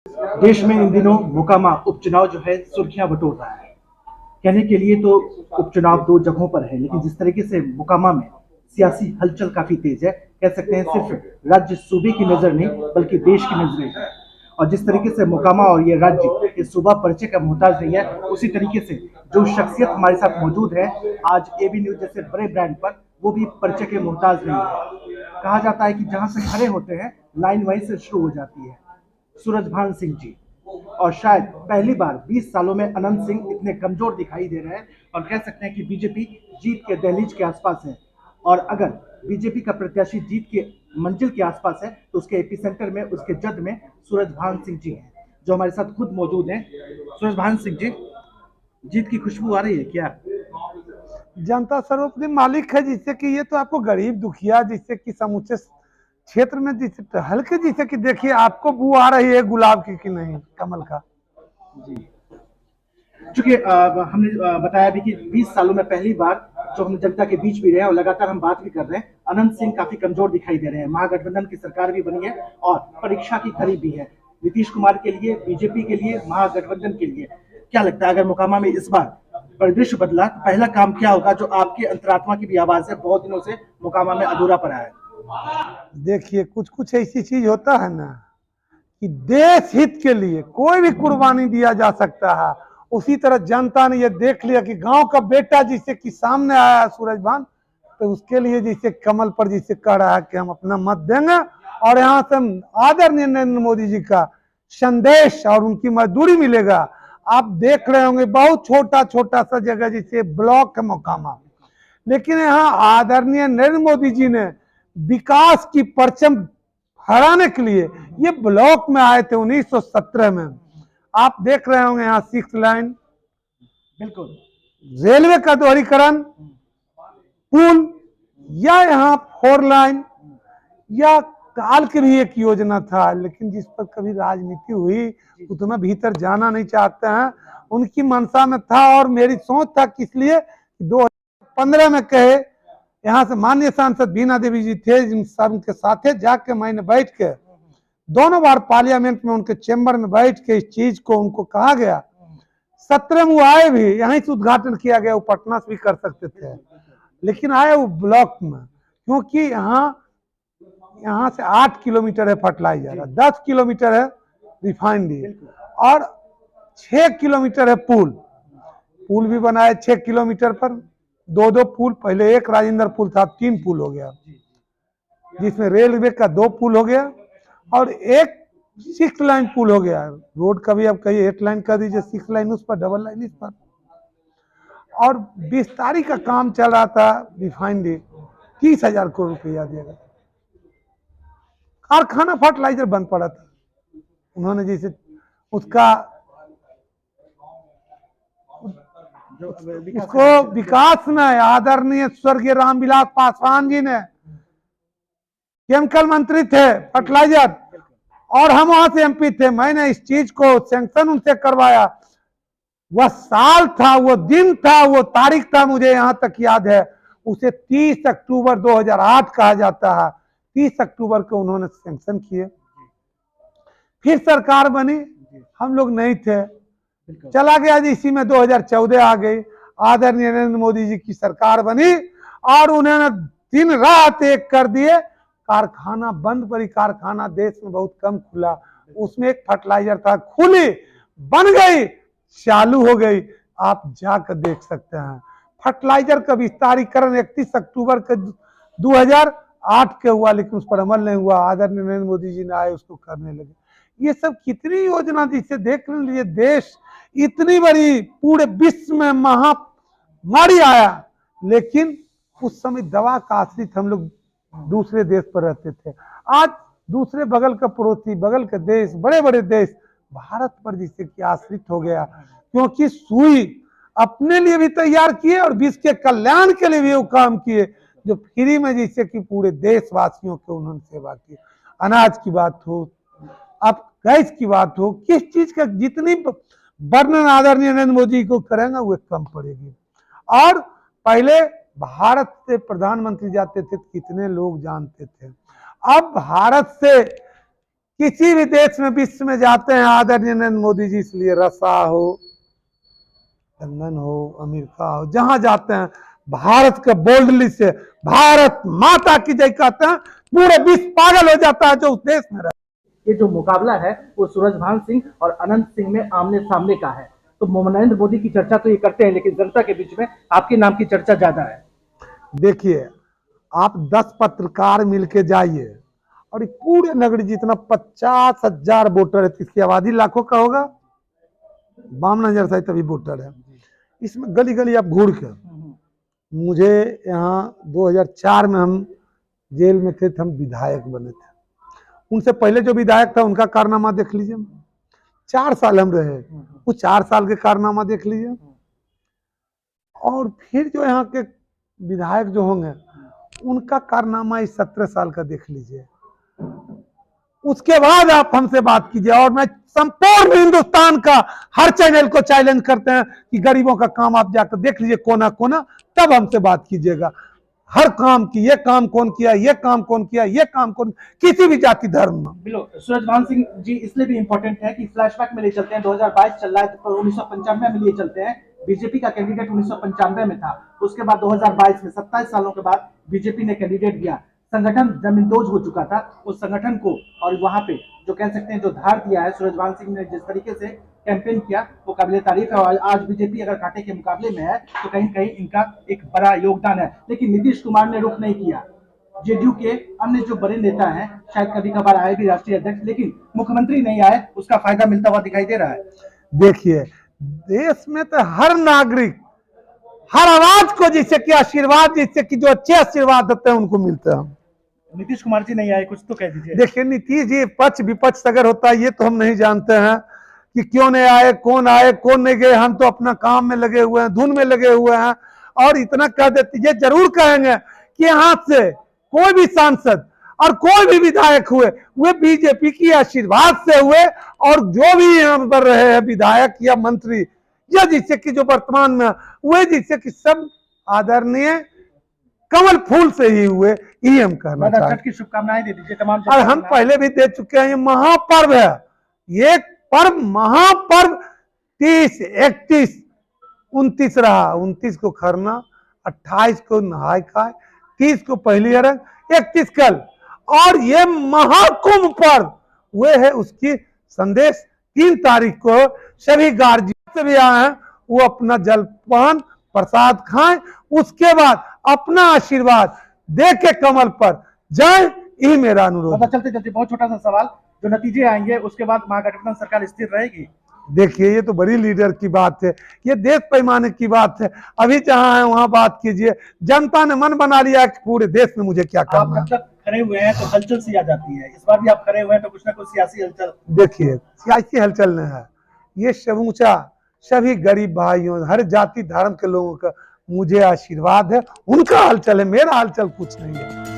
देश में इन दिनों मोकामा उपचुनाव जो है सुर्खियां बटोर रहा है। कहने के लिए तो उपचुनाव दो जगहों पर है, लेकिन जिस तरीके से मोकामा में सियासी हलचल काफी तेज है, कह सकते हैं सिर्फ राज्य सूबे की नजर नहीं बल्कि देश की नजरें हैं। और जिस तरीके से मोकामा और ये राज्य ये सूबा परिचय का मोहताज नहीं है, उसी तरीके से जो शख्सियत हमारे साथ मौजूद है आज एबी न्यूज जैसे बड़े ब्रांड पर, वो भी परिचय के मोहताज नहीं है। कहा जाता है कि जहां से खड़े होते हैं लाइन वहीं से शुरू हो जाती है। सूरजभान सिंह जी, और शायद पहली बार 20 सालों में अनंत सिंह इतने कमजोर दिखाई दे रहे हैं और कह सकते हैं कि बीजेपी जीत के दहलीज के आसपास है। और अगर बीजेपी का प्रत्याशी जीत के मंजिल के आसपास है तो उसके एपीसेंटर में, उसके जद में सूरजभान सिंह जी हैं, जो हमारे साथ खुद मौजूद हैं। सूरजभान सिंह जी, जीत की खुशबू आ रही है क्या? जनता सर्वोपरि मालिक है, जिससे कि ये तो आपको गरीब दुखिया, जिससे कि समूचे क्षेत्र में जिससे टहल के, जिससे कि देखिए आपको बू आ रही है गुलाब की कि नहीं, कमल का। जी, चूंकि हमने बताया भी कि 20 सालों में पहली बार जो हम जनता के बीच भी रहे हैं और लगातार हम बात भी कर रहे हैं, अनंत सिंह काफी कमजोर दिखाई दे रहे हैं। महागठबंधन की सरकार भी बनी है और परीक्षा की घड़ी भी है, नीतीश कुमार के लिए, बीजेपी के लिए, महागठबंधन के लिए। क्या लगता है अगर मोकामा में इस बार परिदृश्य बदला तो पहला काम क्या होगा, जो आपके अंतरात्मा की भी आवाज है, बहुत दिनों से मोकामा में अधूरा पड़ा है? देखिए कुछ कुछ ऐसी चीज होता है ना कि देश हित के लिए कोई भी कुर्बानी दिया जा सकता है। उसी तरह जनता ने ये देख लिया कि गांव का बेटा जिससे कि सामने आया सूरजभान, तो उसके लिए जिससे कमल पर जिससे कह रहा है कि हम अपना मत देंगे और यहाँ से आदरणीय नरेंद्र मोदी जी का संदेश और उनकी मजदूरी मिलेगा। आप देख रहे होंगे बहुत छोटा छोटा सा जगह जिसे ब्लॉक है मोकामा, लेकिन यहाँ आदरणीय नरेंद्र मोदी जी ने विकास की परचम फहराने के लिए ये ब्लॉक में आए थे 1917 में। आप देख रहे होंगे यहाँ 6 लाइन, बिल्कुल, रेलवे का दोहरीकरण, पुल, या यहाँ 4 लाइन, या काल की भी एक योजना था, लेकिन जिस पर कभी राजनीति हुई उतना भीतर जाना नहीं चाहते हैं। उनकी मनसा में था और मेरी सोच था कि इसलिए 2015 में कहे, यहाँ से माननीय सांसद बीना देवी जी थे, जिन सब के साथ जाके मैंने बैठ के दोनों बार पार्लियामेंट में उनके चेंबर में बैठ के इस चीज को उनको कहा गया। 17 में वो आए भी, यहीं से उद्घाटन किया गया। वो पटना से भी कर सकते थे, लेकिन आए वो ब्लॉक में, क्योंकि यहाँ से 8 किलोमीटर है फर्टिलाइजर, 10 किलोमीटर है रिफाइनरी और 6 किलोमीटर है पुल। पुल भी बनाए 6 किलोमीटर पर, दो पुल, पहले एक राजेंद्र पुल था, 3 पुल हो गया, जिसमें रेलवे का 2 पुल हो गया और एक 6 लाइन पुल हो गया। रोड का भी अब कहीं 8 लाइन कर दीजिए, 6 लाइन उस पर, डबल लाइन इस पर। और विस्तारी का काम चल रहा था रिफाइनरी, 30,000 करोड़ रुपया दिया गया। कारखाना फर्टिलाइजर बंद पड़ा था, उन्होंने जैसे उसका उसको विकास में आदरणीय स्वर्गीय रामविलास पासवान जी ने, केमिकल मंत्री थे, फर्टिलाइजर, और हम वहां से एमपी थे। मैंने इस चीज को सैंक्शन उनसे करवाया। वह साल था, वो दिन था, वो तारीख था, मुझे यहां तक याद है। उसे 30 अक्टूबर 2008 कहा जाता है। 30 अक्टूबर को उन्होंने सैंक्शन किए। फिर सरकार बनी, हम लोग नहीं थे, चला गया जी। इसी में 2014 आ गई, आदरणीय नरेंद्र मोदी जी की सरकार बनी और उन्होंने दिन रात एक कर दिए। कारखाना बंद पड़ी, कारखाना देश में बहुत कम खुला। उसमें एक फर्टिलाइजर था, खुली, बन गई, चालू हो गई, आप जाकर देख सकते हैं। फर्टिलाइजर का विस्तारीकरण 31 अक्टूबर के 2008 के हुआ, लेकिन उस पर अमल नहीं हुआ। आदरणीय नरेंद्र मोदी जी ने आए, उसको करने लगे। ये सब कितनी योजना, जिससे देख लीजिए देश इतनी बड़ी पूरे विश्व में महामारी आया, लेकिन उस समय दवा का आश्रित हम लोग दूसरे देश पर रहते थे। आज दूसरे बगल का पड़ोसी, बगल के देश, बड़े बड़े देश भारत पर जिससे कि आश्रित हो गया, क्योंकि सुई अपने लिए भी तैयार किए और विश्व के कल्याण के लिए भी वो काम किए, जो फ्री में जिससे कि पूरे देशवासियों के उन्होंने सेवा की। अनाज की बात हो, अब गैस की बात हो, किस चीज का जितनी वर्णन आदरणीय नरेंद्र मोदी को करेंगे वो कम पड़ेगी। और पहले भारत से प्रधानमंत्री जाते थे, कितने लोग जानते थे। अब भारत से किसी भी देश में विश्व में जाते हैं आदरणीय नरेंद्र मोदी जी, इसलिए रसा हो, लंदन हो, अमेरिका हो, जहां जाते हैं भारत के बोल्डली से भारत माता की जय कहते हैं, पूरे विश्व पागल हो जाता है जो उस देश में रहता है। ये जो मुकाबला है वो सूरजभान सिंह और अनंत सिंह में आमने सामने का है। तो नरेंद्र मोदी की चर्चा तो ये करते हैं, लेकिन जनता के बीच में आपके नाम की चर्चा ज्यादा है। देखिए, आप 10 पत्रकार मिलके जाइए और पूरे नगरी जितना 50,000 वोटर है, इसकी आबादी लाखों का होगा, 52,000 शायद तभी वोटर है। इसमें गली गली आप घूर के, मुझे यहाँ 2004 में हम जेल में थे, हम विधायक बने थे। उनसे पहले जो विधायक था उनका कारनामा देख लीजिए, 4 साल हम रहे, वो 4 साल के कारनामा देख लीजिए। और फिर जो यहाँ के विधायक जो होंगे उनका कारनामा इस 17 साल का देख लीजिए। उसके बाद आप हमसे बात कीजिए। और मैं संपूर्ण हिंदुस्तान का हर चैनल को चैलेंज करते हैं कि गरीबों का काम आप जाकर देख लीजिए कोना कोना, तब हमसे बात कीजिएगा। हर काम की, ये काम कौन किया, ये काम कौन किया, ये काम कौन, किसी भी जाति धर्म में। बिल्कुल, सूरजभान सिंह जी इसलिए भी इम्पोर्टेंट है कि फ्लैशबैक में ले चलते हैं। 2022 चल रहा है तो 1995 में लिए चलते हैं। बीजेपी का कैंडिडेट 1995 में था, उसके बाद 2022 में 27 सालों के बाद बीजेपी ने कैंडिडेट दिया। संगठन जमींदोज हो चुका था, उस संगठन को और वहां पे जो कह सकते हैं जो धार दिया है सूरजभान सिंह ने, जिस तरीके से कैंपेन किया वो काबिल तारीफ है। और आज बीजेपी अगर कांटे के मुकाबले में है तो कहीं कहीं इनका एक बड़ा योगदान है। लेकिन नीतीश कुमार ने रुख नहीं किया। जेडीयू के अन्य जो बड़े नेता हैं, शायद कभी कभार आए भी राष्ट्रीय अध्यक्ष, लेकिन मुख्यमंत्री नहीं आए, उसका फायदा मिलता हुआ दिखाई दे रहा है। देखिए, देश में तो हर नागरिक, हर आवाज को जिससे कि आशीर्वाद, जिससे कि जो अच्छे आशीर्वाद देते हैं उनको मिलते हैं। नीतीश कुमार जी नहीं आए, कुछ तो कह दीजिए। देखिए, नीतीश जी पक्ष विपक्ष अगर होता है ये तो हम नहीं जानते हैं कि क्यों नहीं आए, कौन नहीं गए। हम तो अपना काम में लगे हुए हैं, धुन में लगे हुए हैं। और इतना कह देते, ये जरूर कहेंगे कि यहाँ से कोई भी सांसद और कोई भी विधायक हुए वे बीजेपी की आशीर्वाद से हुए। और जो भी यहाँ पर रहे हैं विधायक या मंत्री, या जिससे कि जो वर्तमान में वे, जिससे कि सब आदरणीय कमल फूल से ही हुए, ये हम कहना चाहते हैं। छठ की शुभकामनाएं दे दीजिए तमाम। और हम पहले भी दे चुके हैं। ये महापर्व है, ये पर्व महापर्व 30, 31, 29 रहा। 29 को खरना, 28 को नहाय खाए, 30 को पहली अरग, 31 कल। और ये महाकुंभ पर्व वे है, उसकी संदेश 3 तारीख को सभी गार्जियन से भी आए हैं, वो अपना जलपान प्रसाद खाएं, उसके बाद अपना आशीर्वाद दे के कमल पर जाए, यही मेरा अनुरोध। चलते चलते बहुत छोटा सा सवाल, जो नतीजे आएंगे उसके बाद महागठबंधन सरकार स्थिर रहेगी? देखिए, ये तो बड़ी लीडर की बात है, ये देश पैमाने की बात है। अभी जहां है वहां बात कीजिए। जनता ने मन बना लिया कि पूरे देश में मुझे क्या करना है। आप जब तक खड़े हुए हैं तो हलचल सी आ जाती है, इस बार भी आप खड़े हुए हैं तो कुछ ना कुछ सियासी हलचल। देखिए, सियासी हलचल नहीं है, ये समूचा सभी गरीब भाइयों, हर जाति धर्म के लोगों का मुझे आशीर्वाद है, उनका हलचल है, मेरा हलचल कुछ नहीं है।